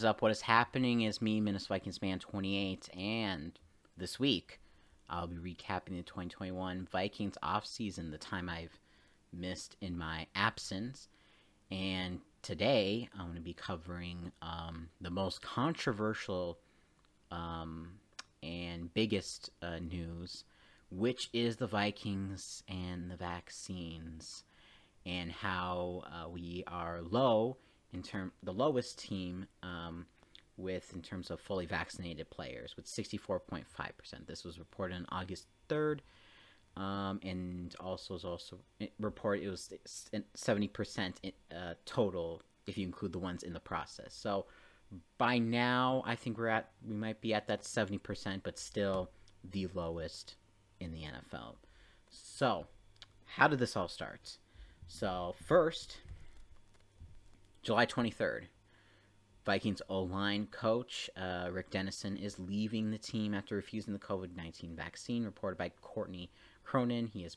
Up, what is happening is me, Minnesota Vikings Man 28, and this week I'll be recapping the 2021 Vikings offseason, the time I've missed in my absence. And today I'm going to be covering the most controversial um, and biggest news, which is the Vikings and the vaccines, and how we are low the lowest team with in terms of fully vaccinated players with 64.5%. This was reported on August 3rd, and also reported it was 70% total if you include the ones in the process. So by now, I think we might be at that 70%, but still the lowest in the NFL. So how did this all start? So first, July 23rd, Vikings O-line coach Rick Dennison is leaving the team after refusing the COVID-19 vaccine. Reported by Courtney Cronin, he has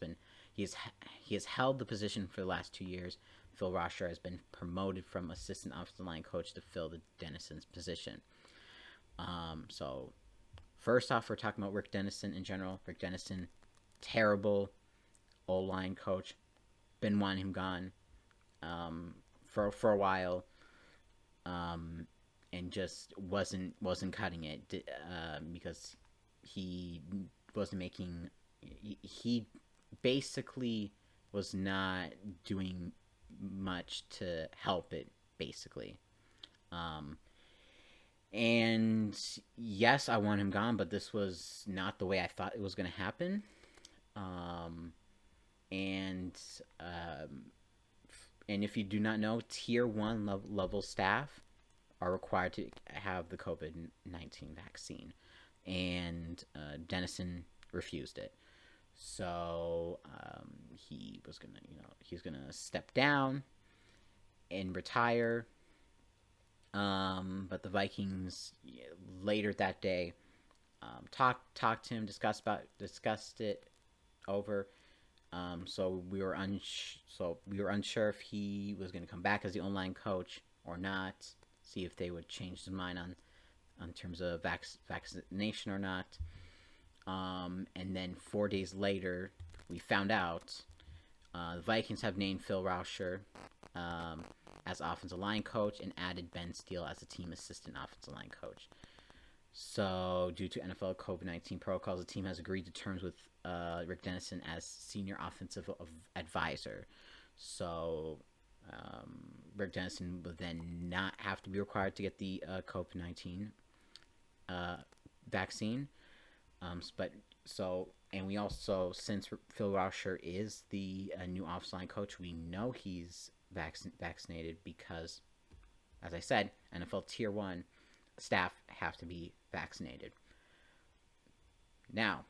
held the position for the last 2 years. Phil Rosher has been promoted from assistant offensive line coach to fill the Dennison's position. So first off, we're talking about Rick Dennison in general. Rick Dennison, terrible O-line coach. Been wanting him gone for a while. And just wasn't cutting it because he wasn't making. He basically was not doing much to help it. Basically, and yes, I want him gone, but this was not the way I thought it was going to happen. And and if you do not know, tier 1 level staff are required to have the COVID-19 vaccine, and Dennison refused it. So he's gonna step down and retire. But the Vikings later that day talked to him, discussed it over. So we were unsure if he was going to come back as the online coach or not. See if they would change their mind on terms of vaccination or not. And then 4 days later, we found out the Vikings have named Phil Rauscher as offensive line coach and added Ben Steele as a team assistant offensive line coach. So, due to NFL COVID-19 protocols, the team has agreed to terms with Rick Dennison as senior offensive advisor. So, Rick Dennison will then not have to be required to get the COVID-19 vaccine. And we also, since Phil Rauscher is the new offensive line coach, we know he's vaccinated because, as I said, NFL Tier 1 staff have to be vaccinated. Now,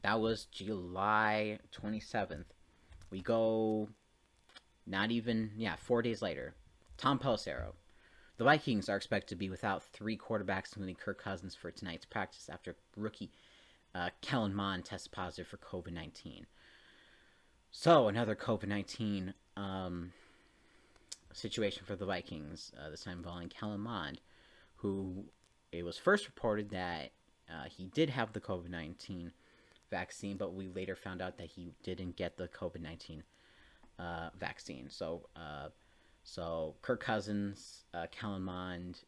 that was July 27th. We go 4 days later. Tom Pelissero. The Vikings are expected to be without 3 quarterbacks, including Kirk Cousins, for tonight's practice after rookie Kellen Mond tested positive for COVID-19. So, another COVID-19 situation for the Vikings, this time involving Kellen Mond, who it was first reported that he did have the COVID-19 vaccine, but we later found out that he didn't get the COVID-19 vaccine. So Kirk Cousins, Kellen Mond,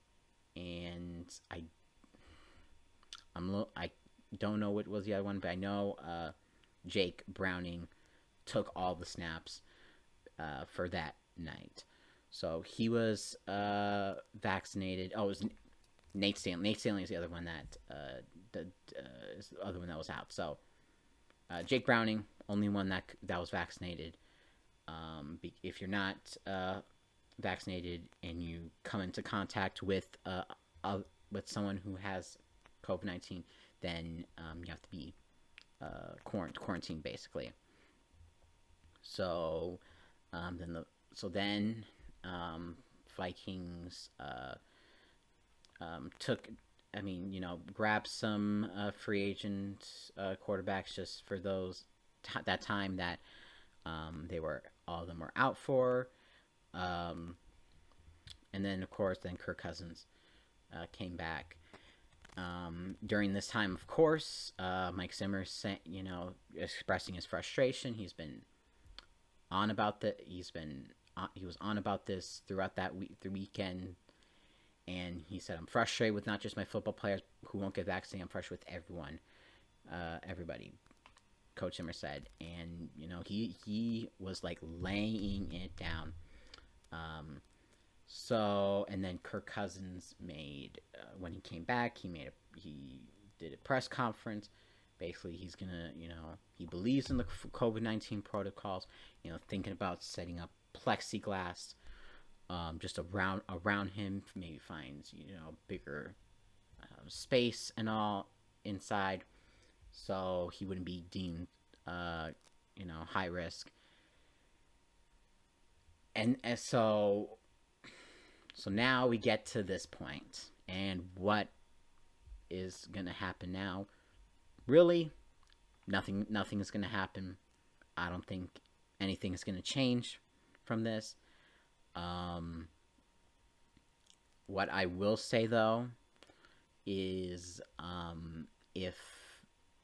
and I don't know what was the other one, but I know Jake Browning took all the snaps for that night. So he was vaccinated. Oh, it was Nate Stanley. Nate Stanley is the other one is the other one that was out. So Jake Browning, only one that was vaccinated. If you're not vaccinated and you come into contact with someone who has COVID-19, then you have to be quarantined basically. So then Vikings grabbed some free agent quarterbacks just for that time that all of them were out for. And then, of course, then Kirk Cousins came back. During this time, of course, Mike Zimmer, expressing his frustration. He's been on about the. He was on about this throughout the weekend, and he said, "I'm frustrated with not just my football players who won't get vaccinated. I'm frustrated with everyone, everybody." Coach Zimmer said, and he was like laying it down. And then Kirk Cousins made when he came back, he did a press conference. Basically, he's gonna, he believes in the COVID-19 protocols. Thinking about setting up plexiglass, just around him, maybe finds bigger space and all inside, so he wouldn't be deemed, high risk. And so now we get to this point, and what is gonna happen now? Really, nothing is gonna happen. I don't think anything is gonna change from this. What I will say though is,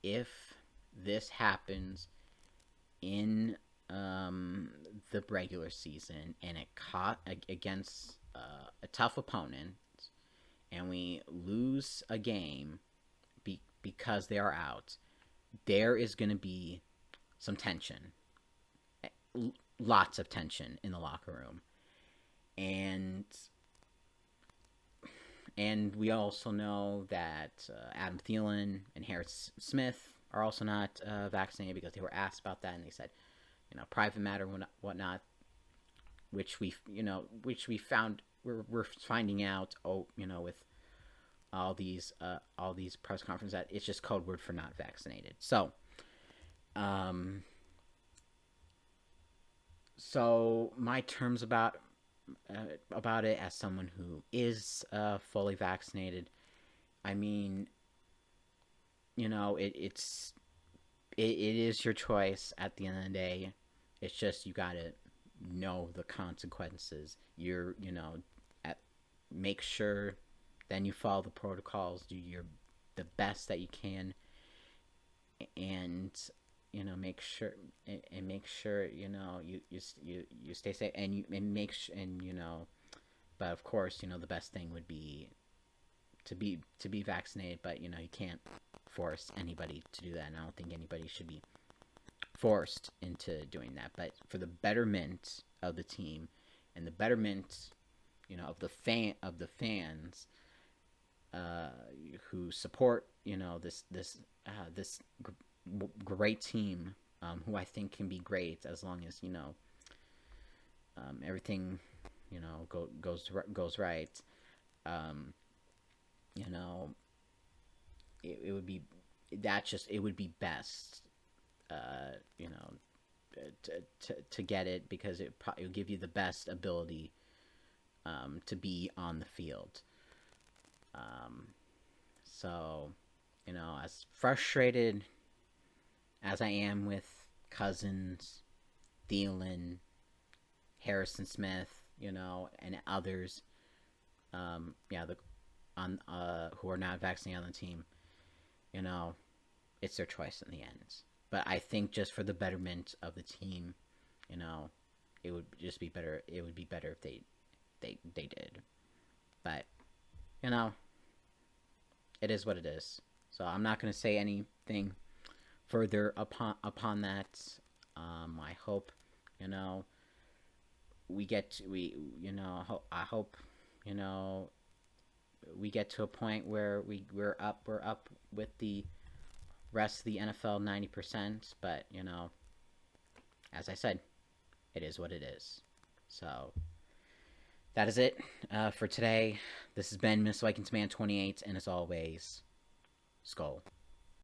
if this happens in the regular season and it caught against a tough opponent, and we lose a game because they are out, there is going to be some tension, lots of tension in the locker room, and we also know that Adam Thielen and Harris Smith are also not vaccinated, because they were asked about that, and they said, private matter, whatnot, which we found, we're finding out, with all these press conferences, that it's just code word for not vaccinated. So my terms about it, as someone who is fully vaccinated, I mean, it is your choice at the end of the day. It's just, you gotta know the consequences. Make sure then you follow the protocols, do the best that you can, and make sure you stay safe, but of course, the best thing would be to be vaccinated, but you can't force anybody to do that, and I don't think anybody should be forced into doing that. But for the betterment of the team and the betterment, of the fans who support, this great team, who I think can be great, as long as everything goes right. It would be it would be best, to get it, because it will give you the best ability to be on the field. So, as frustrated as I am with Cousins, Thielen, Harrison Smith, and others, who are not vaccinated on the team, it's their choice in the end. But I think, just for the betterment of the team, it would just be better. It would be better if they did. But it is what it is. So I'm not going to say anything further upon that. I hope I hope we get to a point where we're up with the rest of the NFL 90%. But as I said, it is what it is. So that is it for today. This has been Miss Vikings Man 28, and as always, Skull.